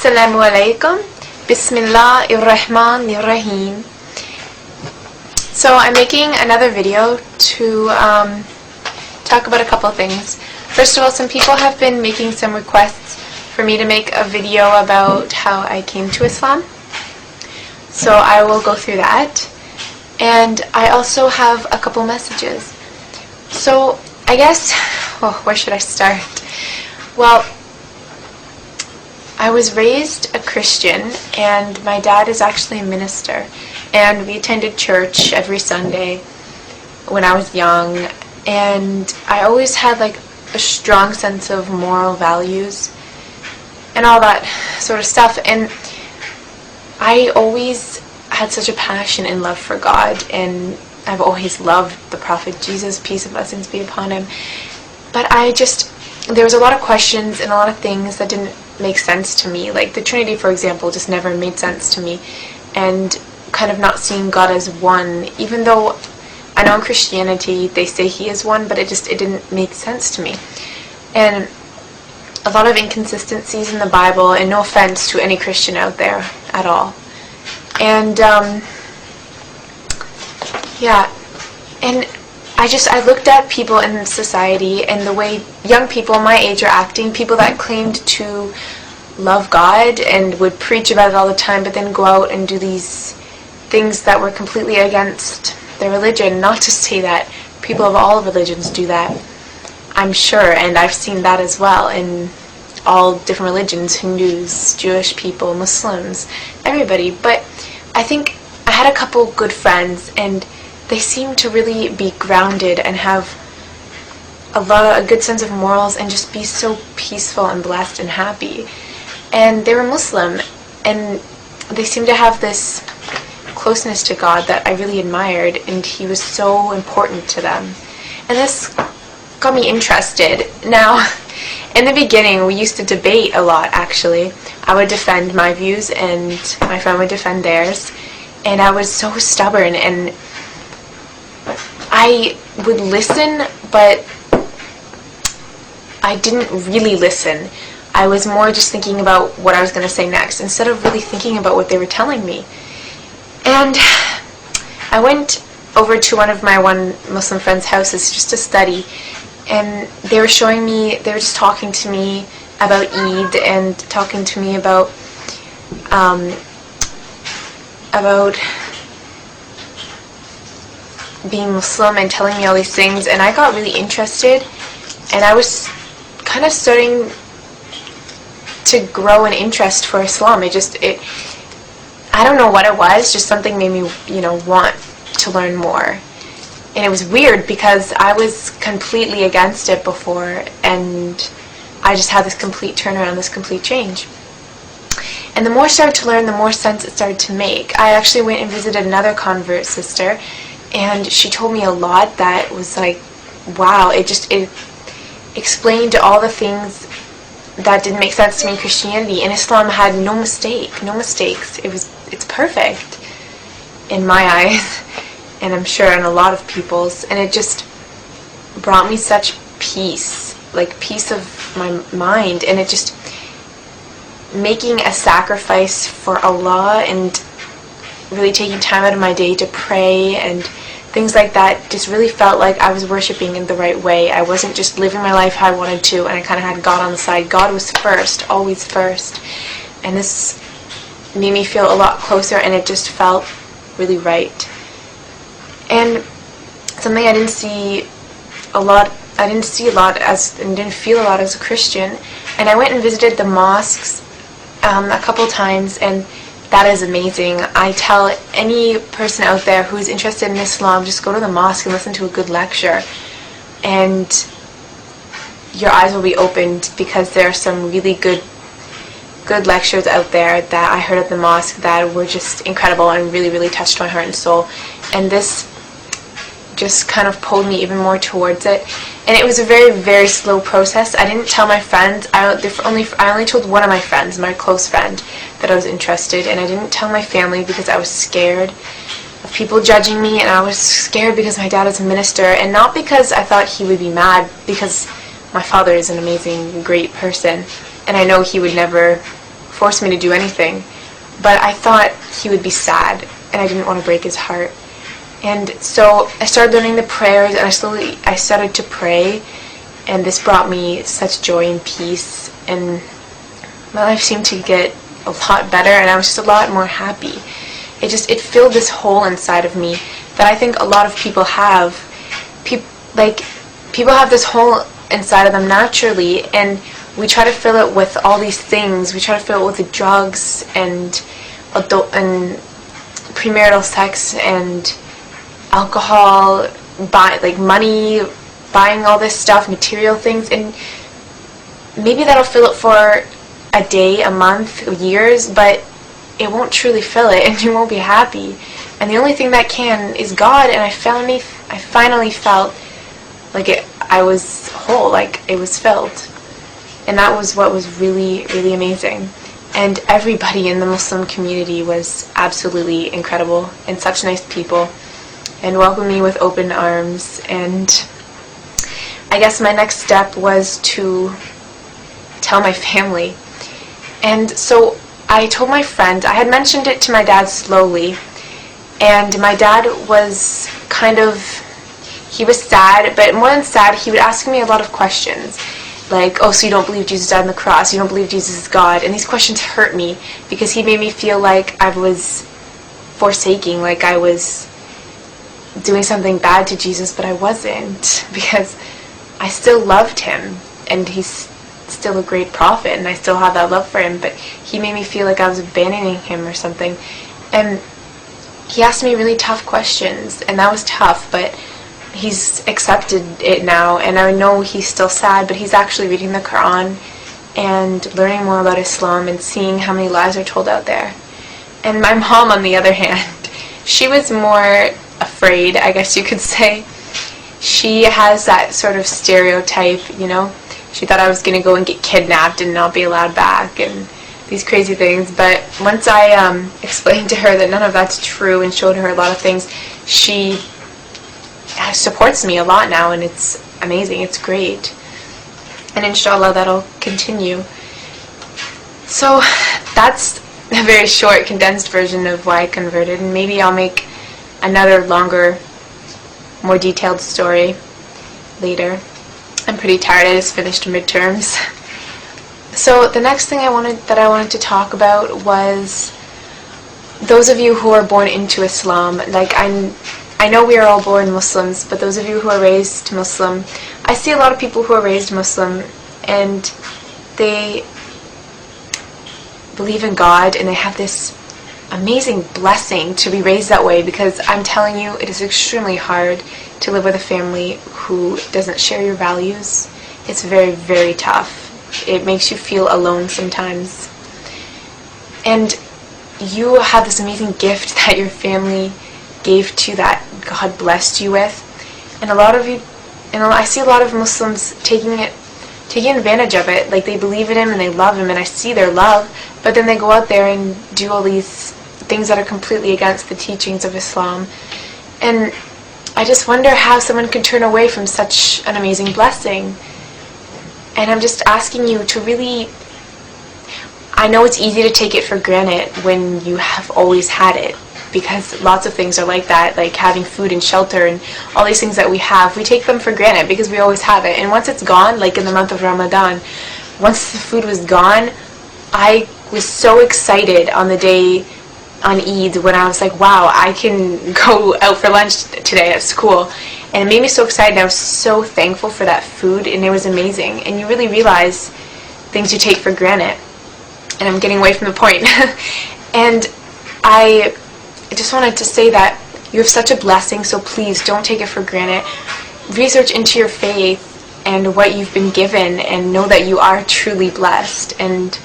Assalamu alaikum. Bismillahirrahmanirrahim. So I'm making another video to talk about a couple of things. First of all, some people have been making some requests for me to make a video about how I came to Islam. So I will go through that. And I also have a couple messages. So I guess, where should I start? Well, I was raised a Christian, and my dad is actually a minister, and we attended church every Sunday when I was young, and I always had like a strong sense of moral values and all that sort of stuff, and I always had such a passion and love for God, and I've always loved the Prophet Jesus, peace and blessings be upon him, but there was a lot of questions and a lot of things that didn't make sense to me. Like the Trinity, for example, just never made sense to me, and kind of not seeing God as one, even though I know in Christianity they say he is one, but it didn't make sense to me. And a lot of inconsistencies in the Bible, and no offense to any Christian out there at all. And and I looked at people in society and the way young people my age are acting, people that claimed to love God and would preach about it all the time, but then go out and do these things that were completely against their religion. Not to say that people of all religions do that, I'm sure, and I've seen that as well in all different religions, Hindus, Jewish people, Muslims, everybody. But I think I had a couple good friends, and they seemed to really be grounded and have a good sense of morals and just be so peaceful and blessed and happy. And they were Muslim, and they seemed to have this closeness to God that I really admired, and he was so important to them. And this got me interested. Now, in the beginning, we used to debate a lot, actually. I would defend my views, and my friend would defend theirs. And I was so stubborn, and I would listen, but I didn't really listen. I was more just thinking about what I was going to say next, instead of really thinking about what they were telling me. And I went over to one of my Muslim friend's houses just to study, and they were just talking to me about Eid, and talking to me about being Muslim, and telling me all these things, and I got really interested, and I was kind of starting to grow an interest for Islam. I don't know what it was, just something made me, want to learn more. And it was weird because I was completely against it before, and I just had this complete turnaround, this complete change. And the more I started to learn, the more sense it started to make. I actually went and visited another convert sister, and she told me a lot that was like, wow, it explained all the things that didn't make sense to me in Christianity. And Islam had no mistakes. It's perfect in my eyes, and I'm sure in a lot of people's, and it just brought me such peace, like peace of my mind, and it just making a sacrifice for Allah and really taking time out of my day to pray and things like that just really felt like I was worshiping in the right way. I wasn't just living my life how I wanted to, and I kind of had God on the side. God was first, always first. And this made me feel a lot closer, and it just felt really right. And something I didn't see a lot and didn't feel a lot as a Christian. And I went and visited the mosques a couple times, and that is amazing. I tell any person out there who's interested in Islam, just go to the mosque and listen to a good lecture, and your eyes will be opened, because there are some really good lectures out there that I heard at the mosque that were just incredible and really, really touched my heart and soul. And this just kind of pulled me even more towards it. And it was a very, very slow process. I didn't tell my friends. I only told one of my friends, my close friend, that I was interested. And I didn't tell my family because I was scared of people judging me. And I was scared because my dad is a minister. And not because I thought he would be mad, because my father is an amazing, great person. And I know he would never force me to do anything. But I thought he would be sad, and I didn't want to break his heart. And so I started learning the prayers, and I started to pray, and this brought me such joy and peace, and my life seemed to get a lot better, and I was just a lot more happy. It filled this hole inside of me that I think a lot of people have. People have this hole inside of them naturally, and we try to fill it with all these things. We try to fill it with the drugs and premarital sex and alcohol, money, buying all this stuff, material things, and maybe that'll fill it for a day, a month, years, but it won't truly fill it, and you won't be happy. And the only thing that can is God, and I finally felt like I was whole, like it was filled. And that was what was really, really amazing. And everybody in the Muslim community was absolutely incredible, and such nice people, and welcomed me with open arms. And I guess my next step was to tell my family. And so I told my friend, I had mentioned it to my dad slowly, and my dad was he was sad, but more than sad, he would ask me a lot of questions. Like, oh, so you don't believe Jesus died on the cross, you don't believe Jesus is God. And these questions hurt me, because he made me feel like I was forsaking, like I was doing something bad to Jesus, but I wasn't, because I still loved him, and he's still a great prophet, and I still have that love for him, but he made me feel like I was abandoning him or something. And he asked me really tough questions, and that was tough, but he's accepted it now, and I know he's still sad, but he's actually reading the Quran and learning more about Islam and seeing how many lies are told out there. And my mom, on the other hand, she was more afraid, I guess you could say. She has that sort of stereotype, She thought I was going to go and get kidnapped and not be allowed back and these crazy things. But once I explained to her that none of that's true and showed her a lot of things, she supports me a lot now, and it's amazing. It's great. And inshallah, that'll continue. So that's a very short, condensed version of why I converted, and maybe I'll make another longer, more detailed story later. I'm pretty tired. I just finished midterms. So the next thing I wanted to talk about was those of you who are born into Islam. Like, I know we are all born Muslims, but those of you who are raised Muslim, I see a lot of people who are raised Muslim, and they believe in God, and they have this amazing blessing to be raised that way, because I'm telling you, it is extremely hard to live with a family who doesn't share your values. It's very, very tough. It makes you feel alone sometimes. And you have this amazing gift that your family gave to you, that God blessed you with. And a lot of you, I see a lot of Muslims taking advantage of it. Like, they believe in him and they love him, and I see their love, but then they go out there and do all these things that are completely against the teachings of Islam. And I just wonder how someone can turn away from such an amazing blessing. And I'm just asking you to really, I know it's easy to take it for granted when you have always had it, because lots of things are like that, like having food and shelter and all these things that we have, we take them for granted because we always have it. And once it's gone, like in the month of Ramadan, once the food was gone, I was so excited on the day on Eid when I was like, wow, I can go out for lunch today at school. And it made me so excited. I was so thankful for that food, and it was amazing. And you really realize things you take for granted. And I'm getting away from the point. And I just wanted to say that you have such a blessing, so please don't take it for granted. Research into your faith and what you've been given, and know that you are truly blessed. And